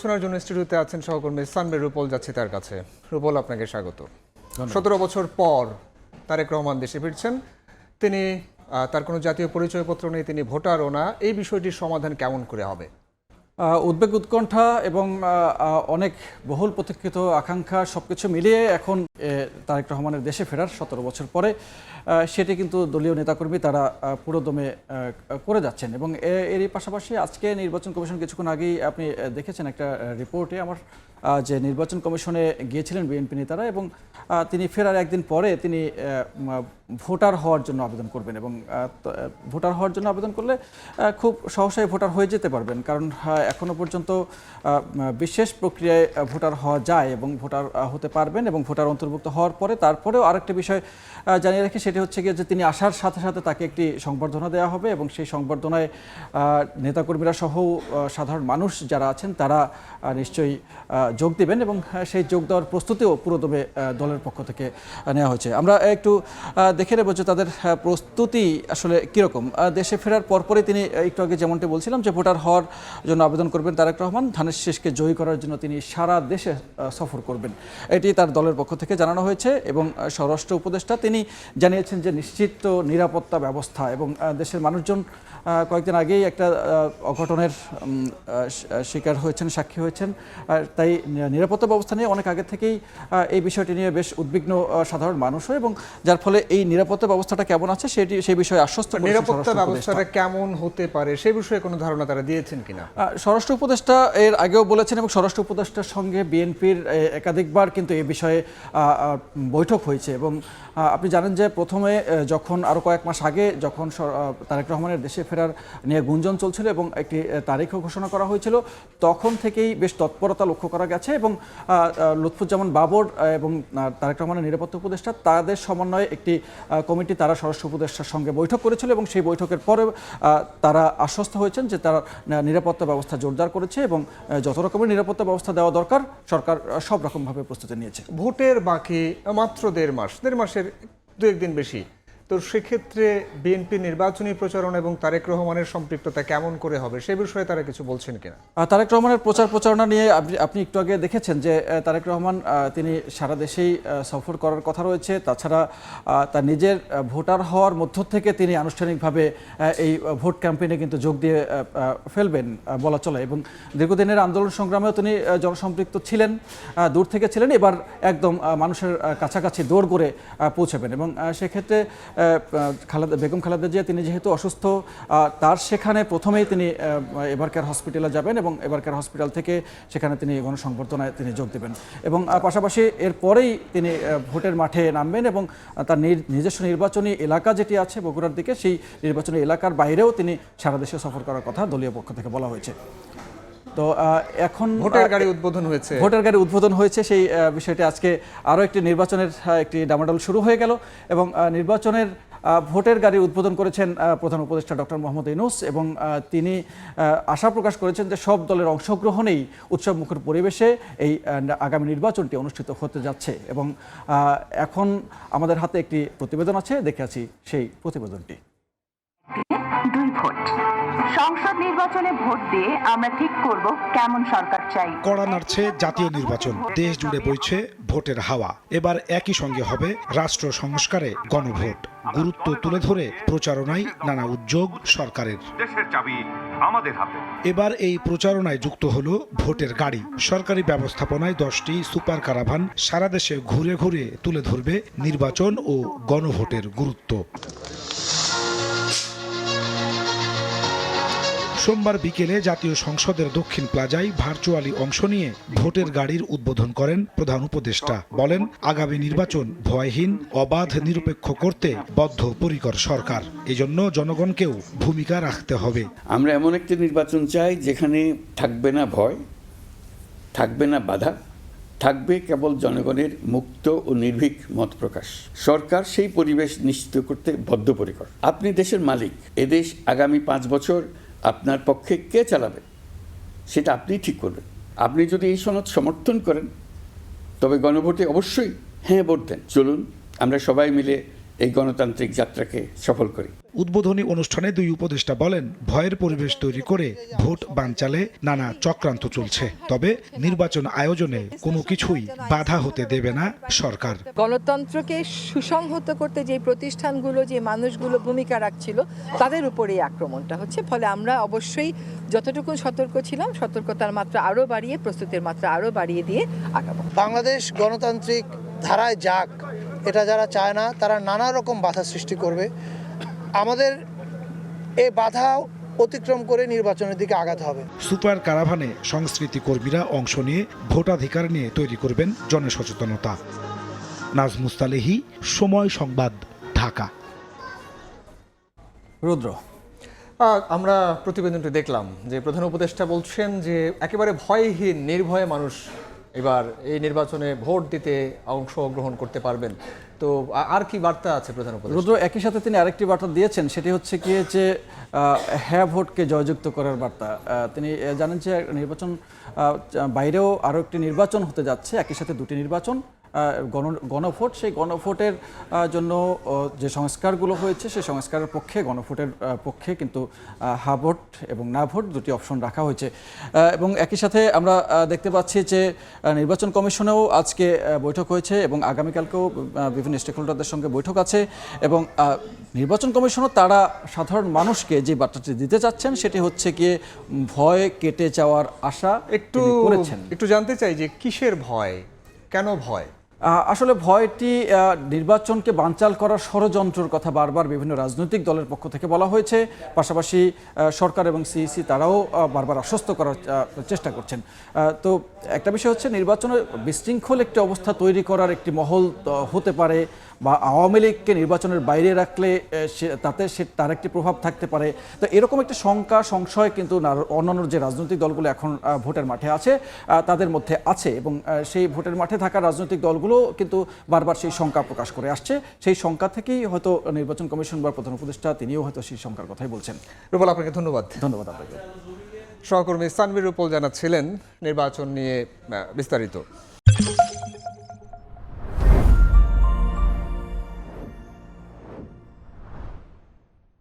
শোনার জন্য স্টুডিওতে আছেন সহকর্মী সানবে রূপল, যাচ্ছি তার কাছে। রূপল, আপনাকে স্বাগত। 17 বছর পর তারেক রহমান দেশে ফিরছেন। তিনি তার কোনো জাতীয় পরিচয়পত্র নেই, তিনি ভোটারও না। এই বিষয়টির সমাধান কেমন করে হবে? উদ্বেগ, উৎকণ্ঠা এবং অনেক বহুল প্রতীক্ষিত আকাঙ্ক্ষা সবকিছু মিলিয়ে এখন তারেক রহমানের দেশে ফেরার 17 বছর পরে সেটি কিন্তু দলীয় নেতাকর্মী তারা পুরোদমে করে যাচ্ছেন। এবং এরই পাশাপাশি আজকে নির্বাচন কমিশন কিছুক্ষণ আগেই আপনি দেখেছেন একটা রিপোর্টে আমার যে নির্বাচন কমিশনে গিয়েছিলেন বিএনপি নেতারা, এবং তিনি ফেরার একদিন পরে তিনি ভোটার হওয়ার জন্য আবেদন করবেন। এবং ভোটার হওয়ার জন্য আবেদন করলে খুব সহসাই ভোটার হয়ে যেতে পারবেন, কারণ এখনও পর্যন্ত বিশেষ প্রক্রিয়ায় ভোটার হওয়া যায় এবং ভোটার হতে পারবেন। এবং ভোটার অন্তর্ভুক্ত হওয়ার পরে তারপরেও আরেকটি বিষয় জানিয়ে রাখি, সেটি হচ্ছে গিয়ে যে তিনি আসার সাথে সাথে তাকে একটি সংবর্ধনা দেওয়া হবে, এবং সেই সংবর্ধনায় নেতাকর্মীরা সহ সাধারণ মানুষ যারা আছেন তারা নিশ্চয়ই যোগ দেবেন, এবং সেই যোগ দেওয়ার প্রস্তুতিও পুরোদমে দলের পক্ষ থেকে নেওয়া হয়েছে। আমরা একটু দেখে নেব যে তাদের প্রস্তুতি আসলে কীরকম। দেশে ফেরার পরপরই তিনি একটু আগে যেমনটি বলছিলাম যে ভোটার হওয়ার জন্য আবেদন করবেন তারেক রহমান। ধানের শীষকে জয়ী করার জন্য তিনি সারা দেশে সফর করবেন, এটি তার দলের পক্ষ থেকে জানানো হয়েছে। এবং স্বরাষ্ট্র উপদেষ্টা তিনি জানিয়েছেন যে নিশ্চিত নিরাপত্তা ব্যবস্থা, এবং দেশের মানুষজন কয়েকদিন আগেই একটা অঘটনের শিকার হয়েছেন, সাক্ষী হয়েছেন। তাই নিরাপত্তা ব্যবস্থা নিয়ে অনেক আগে থেকেই এই বিষয়টি নিয়ে বেশ উদ্বিগ্ন সাধারণ মানুষও, এবং যার ফলে এই নিরাপত্তা ব্যবস্থাটা কেমন আছে সেই বিষয়ে আশ্বস্ত করেছেন। নিরাপত্তা ব্যবস্থাটা কেমন হতে পারে সে বিষয়ে কোনো ধারণা তারা দিয়েছেন কিনা? স্বরাষ্ট্র উপদেষ্টা এর আগেও বলেছেন, এবং স্বরাষ্ট্র উপদেষ্টার সঙ্গে বিএনপির একাধিকবার কিন্তু এই বিষয়ে বৈঠক হয়েছে। এবং আপনি জানেন যে প্রথমে যখন আরও কয়েক মাস আগে যখন তারেক রহমানের দেশে ফেরার নিয়ে গুঞ্জন চলছিল এবং একটি তারিখও ঘোষণা করা হয়েছিল, তখন থেকেই বেশ তৎপরতা লক্ষ্য করা গেছে। এবং লুৎফুজ্জামান বাবর এবং তারেক রহমানের নিরাপত্তা উপদেষ্টা তাদের সমন্বয়ে একটি কমিটি তারা স্বরাষ্ট্র উপদেষ্টার সঙ্গে বৈঠক করেছিল, এবং সেই বৈঠকের পরে তারা আশ্বস্ত হয়েছেন যে তারা নিরাপত্তা ব্যবস্থা জোরদার করেছে, এবং যত রকমের নিরাপত্তা ব্যবস্থা দেওয়া দরকার সরকার সব রকমভাবে প্রস্তুতি নিয়েছে। ভোটের বাকি মাত্র দেড় মাসের দু একদিন বেশি, তো সেক্ষেত্রে বিএনপি নির্বাচনী প্রচারণা এবং তারেক রহমানের সম্পৃক্ততা কেমন করে হবে সে বিষয়ে তারা কিছু বলছেন কিনা? তারেক রহমানের প্রচারণা নিয়ে আপনি একটু আগে দেখেছেন যে তারেক রহমান তিনি সারা দেশেই সফর করার কথা রয়েছে। তাছাড়া তার নিজের ভোটার হওয়ার মধ্য থেকে তিনি আনুষ্ঠানিকভাবে এই ভোট ক্যাম্পেইনে কিন্তু যোগ দিয়ে ফেলবেন বলা চলে। এবং দীর্ঘদিনের আন্দোলন সংগ্রামেও তিনি জনসম্পৃক্ত ছিলেন, দূর থেকে ছিলেন, এবার একদম মানুষের কাছাকাছি দৌড় করে পৌঁছাবেন। এবং সেক্ষেত্রে বেগম খালেদা জিয়া তিনি যেহেতু অসুস্থ, তার সেখানে প্রথমেই তিনি এবারকার হসপিটালে যাবেন, এবং এবারকার হসপিটাল থেকে সেখানে তিনি গণসংবর্ধনায় তিনি যোগ দেবেন। এবং পাশাপাশি এরপরেই তিনি ভোটের মাঠে নামবেন, এবং তার নিজস্ব নির্বাচনী এলাকা যেটি আছে বগুড়ার দিকে, সেই নির্বাচনী এলাকার বাইরেও তিনি সারা দেশে সফর করার কথা দলীয় পক্ষ থেকে বলা হয়েছে। তো এখন ভোটার গাড়ি উদ্বোধন হয়েছে সেই বিষয়টি আজকে আরও একটি নির্বাচনের একটি ডামাডোল শুরু হয়ে গেল। এবং নির্বাচনের ভোটের গাড়ি উদ্বোধন করেছেন প্রধান উপদেষ্টা ডক্টর মোহাম্মদ ইউনূস, এবং তিনি আশা প্রকাশ করেছেন যে সব দলের অংশগ্রহণেই উৎসবমুখর পরিবেশে এই আগামী নির্বাচনটি অনুষ্ঠিত হতে যাচ্ছে। এবং এখন আমাদের হাতে একটি প্রতিবেদন আছে, দেখে আছি সেই প্রতিবেদনটি। 2 ভোট, সংসদ নির্বাচনে ভোট দিয়ে আমরা ঠিক করব কেমন সরকার চাই। কড়া নাড়ছে জাতীয় নির্বাচন, দেশ জুড়ে বইছে ভোটের হাওয়া। এবার একই সঙ্গে হবে রাষ্ট্র সংস্কারে গণভোট। গুরুত্ব তুলে ধরে প্রচারণায় নানা উদ্যোগ সরকারের। দেশের চাবি আমাদের হাতে। এবার এই প্রচারণায় যুক্ত হলো ভোটের গাড়ি। সরকারি ব্যবস্থাপনায় 10টি সুপার কারাভান সারা দেশে ঘুরে ঘুরে তুলে ধরবে নির্বাচন ও গণভোটের গুরুত্ব। সোমবার বিকেলে জাতীয় সংসদের দক্ষিণ প্লাজায় ভার্চুয়ালি অংশ নিয়ে ভোটের গাড়ির উদ্বোধন করেন প্রধান উপদেষ্টা। বলেন, আগামী নির্বাচন ভয়হীন, অবাধ, নিরপেক্ষ করতে বদ্ধপরিকর সরকার। এজন্য জনগণকেও ভূমিকা রাখতে হবে। আমরা এমন একটি নির্বাচন চাই যেখানে থাকবে না ভয়, থাকবে না বাধা, থাকবে কেবল জনগণের মুক্ত ও নির্ভীক মত প্রকাশ। সরকার সেই পরিবেশ নিশ্চিত করতে বদ্ধপরিকর। আপনি দেশের মালিক, এদেশ আগামী 5 বছর আপনার পক্ষে কে চালাবে সেটা আপনিই ঠিক করবেন। আপনি যদি এই সনদ সমর্থন করেন তবে গণভোটে অবশ্যই হ্যাঁ ভোট দেন। চলুন আমরা সবাই মিলে এই গণতান্ত্রিক যাত্রাকে সফল করি। উদ্বোধনী অনুষ্ঠানে দুই উপদেষ্টা বলেন, ভয়ের পরিবেশ তৈরি করে ভোট বানচালে নানা চক্রান্ত চলছে, তবে নির্বাচন আয়োজনে কোনো কিছুই বাধা হতে দেবে না সরকার। গণতন্ত্রকে সুসংহত করতে যে প্রতিষ্ঠানগুলো, যে মানুষগুলো ভূমিকা রাখছিল, তাদের উপরে এই আক্রমণটা হচ্ছে। ফলে আমরা অবশ্যই যতটুকু সতর্ক ছিলাম, সতর্কতার মাত্রা আরও বাড়িয়ে, প্রস্তুতির মাত্রা আরও বাড়িয়ে দিয়ে আগাবো। বাংলাদেশ গণতান্ত্রিক ধারায় যাক, এটা যারা চায় না তারা নানা রকম বাধা সৃষ্টি করবে। আমাদের এই বাধা অতিক্রম করে নির্বাচনের দিকে আগাতে হবে। সুপার কারাভানে সংস্কৃতি কর্মীরা অংশ নিয়ে ভোটাধিকার নিয়ে তৈরি করবেন জনসচেতনতা। নাজ মুস্তালেহি, সময় সংবাদ, ঢাকা। রুদ্র, আমরা প্রতিবেদনটি দেখলাম যে প্রধান উপদেষ্টা বলছেন যে একেবারে ভয়হীন নির্ভয়ে মানুষ এবার এই নির্বাচনে ভোট দিতে অংশগ্রহণ করতে পারবেন। তো আর কি বার্তা আছে প্রধান উপদেষ্টা? রুদ্র, একই সাথে তিনি আরেকটি বার্তা দিয়েছেন, সেটি হচ্ছে কি যে হ্যাঁ ভোটকে জয়যুক্ত করার বার্তা। তিনি জানেন যে নির্বাচন বাইরেও আরও একটি নির্বাচন হতে যাচ্ছে, একই সাথে দুটি নির্বাচন, গণভোট। সেই গণভোটের জন্য যে সংস্কারগুলো হয়েছে সেই সংস্কারের পক্ষে, গণভোটের পক্ষে কিন্তু হা ভোট এবং না ভোট দুটি অপশন রাখা হয়েছে। এবং একই সাথে আমরা দেখতে পাচ্ছি যে নির্বাচন কমিশনেও আজকে বৈঠক হয়েছে এবং আগামীকালকেও বিভিন্ন স্টেক হোল্ডারদের সঙ্গে বৈঠক আছে। এবং নির্বাচন কমিশনও তারা সাধারণ মানুষকে যে বার্তাটি দিতে চাচ্ছেন সেটি হচ্ছে গিয়ে ভয় কেটে যাওয়ার আশা করেছেন। একটু জানতে চাই যে কিসের ভয়, কেন ভয়? আসলে ভয়টি নির্বাচনকে বানচাল করার ষড়যন্ত্রের কথা বারবার বিভিন্ন রাজনৈতিক দলের পক্ষ থেকে বলা হয়েছে। পাশাপাশি সরকার এবং সিইসি তারাও বারবার আশ্বস্ত করার চেষ্টা করছেন। তো একটা বিষয় হচ্ছে নির্বাচনে বিশৃঙ্খল একটি অবস্থা তৈরি করার একটি মহল হতে পারে, বা আওয়ামী লীগকে নির্বাচনের বাইরে রাখলে তাতে তার একটি প্রভাব থাকতে পারে। তো এরকম একটি শঙ্কা, সংশয় কিন্তু অন্যান্য যে রাজনৈতিক দলগুলো এখন ভোটের মাঠে আছে তাদের মধ্যে আছে। এবং সেই ভোটের মাঠে থাকা রাজনৈতিক দলগুলো কিন্তু বারবার সেই শঙ্কা প্রকাশ করে আসছে। সেই শঙ্কা থেকেই হয়তো নির্বাচন কমিশন বা প্রধান উপদেষ্টা তিনিও হয়তো সেই শঙ্কার কথাই বলছেন। রুপল, আপনাকে ধন্যবাদ। ধন্যবাদ আপনাকে। সহকর্মী সানভীর রুপল জানাচ্ছিলেন নির্বাচন নিয়ে বিস্তারিত।